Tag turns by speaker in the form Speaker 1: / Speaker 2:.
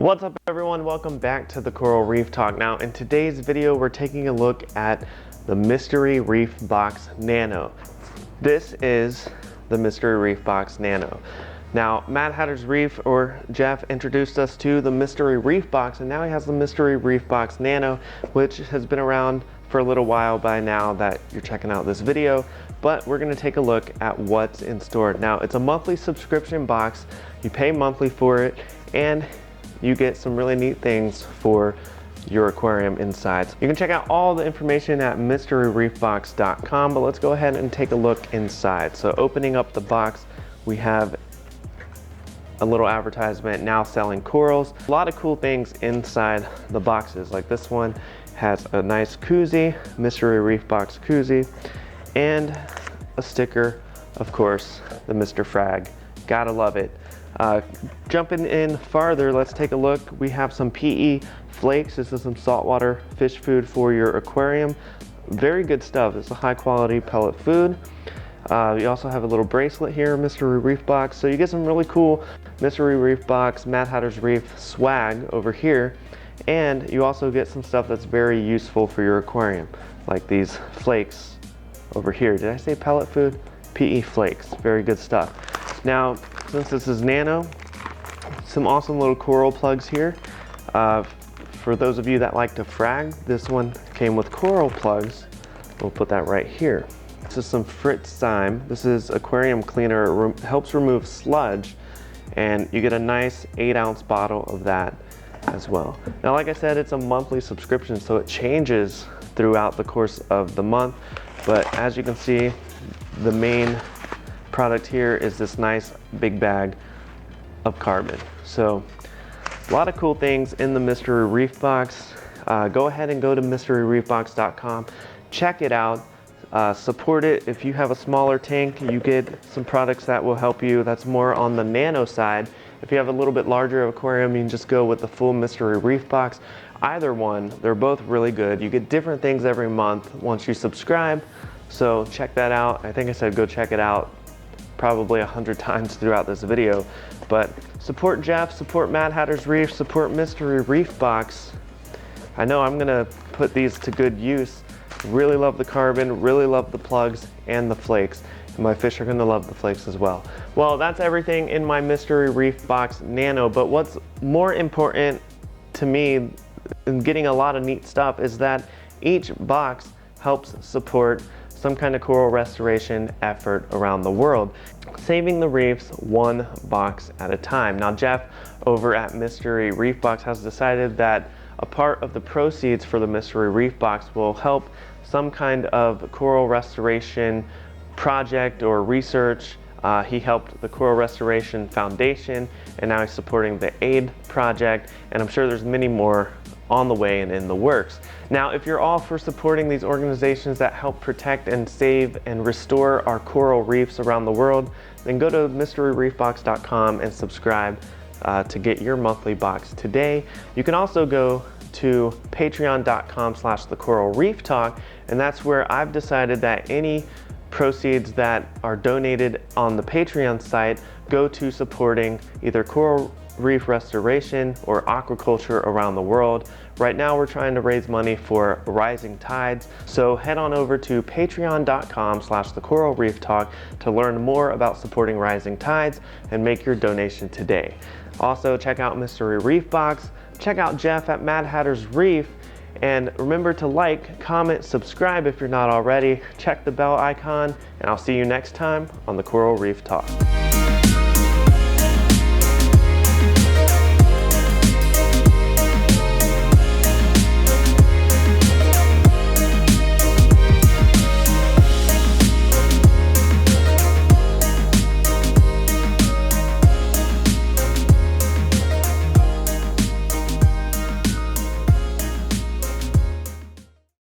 Speaker 1: What's up everyone, welcome back to the Coral Reef Talk. Now in today's video we're taking a look at the Mystery Reef Box Nano. This is the Mystery Reef Box Nano. Now MadHatter'sReef, or Jeff, introduced us to the Mystery Reef Box, and now he has the Mystery Reef Box Nano, which has been around for a little while by now that you're checking out this video, but we're going to take a look at what's in store. Now it's a monthly subscription box, you pay monthly for it, and you get some really neat things for your aquarium inside. You can check out all the information at mysteryreefbox.com, but let's go ahead and take a look inside. So opening up the box, we have a little advertisement, now selling corals. A lot of cool things inside the boxes, like this one has a nice koozie, Mystery Reef Box koozie, and a sticker, of course, the Mr. Frag. Gotta love it. Jumping in farther, let's take a look. We have some PE flakes. This is some saltwater fish food for your aquarium. Very good stuff. It's a high quality pellet food. You also have a little bracelet here, Mystery Reef Box. So you get some really cool Mystery Reef Box, MadHatter'sReef swag over here. And you also get some stuff that's very useful for your aquarium, like these flakes over here. Did I say pellet food? PE flakes. Very good stuff. Now, since this is nano, some awesome little coral plugs here. For those of you that like to frag, this one came with coral plugs. We'll put that right here. This is some Fritz Zyme. This is aquarium cleaner. It helps remove sludge, and you get a nice 8-ounce bottle of that as well. Now, like I said, it's a monthly subscription, so it changes throughout the course of the month. But as you can see, the main product here is this nice big bag of carbon. So a lot of cool things in the Mystery Reef Box. Go ahead and go to mysteryreefbox.com, check it out, support it. If you have a smaller tank, you get some products that will help you. That's more on the nano side. If you have a little bit larger aquarium, you can just go with the full Mystery Reef Box. Either one, they're both really good. You get different things every month once you subscribe, so check that out. I think I said go check it out probably 100 times throughout this video, but support Jeff, support MadHatter'sReef, support Mystery Reef Box. I know I'm gonna put these to good use. Really love the carbon, really love the plugs and the flakes, and my fish are gonna love the flakes as well. Well, that's everything in my Mystery Reef Box Nano, but what's more important to me in getting a lot of neat stuff is that each box helps support some kind of coral restoration effort around the world, saving the reefs one box at a time. Now, Jeff over at Mystery Reef Box has decided that a part of the proceeds for the Mystery Reef Box will help some kind of coral restoration project or research. He helped the Coral Restoration Foundation, and now he's supporting the ADE Project, and I'm sure there's many more on the way and in the works. Now, if you're all for supporting these organizations that help protect and save and restore our coral reefs around the world, then go to mysteryreefbox.com and subscribe to get your monthly box today. You can also go to patreon.com/TheCoralReefTalk, and that's where I've decided that any proceeds that are donated on the Patreon site go to supporting either coral reef restoration or aquaculture around the world. Right now we're trying to raise money for rising tides, so head on over to patreon.com/TheCoralReefTalk to learn more about supporting rising tides and make your donation today. Also, check out Mystery Reef Box, check out Jeff at MadHatter'sReef, and remember to like, comment, subscribe if you're not already. Check the bell icon, and I'll see you next time on the Coral Reef Talk.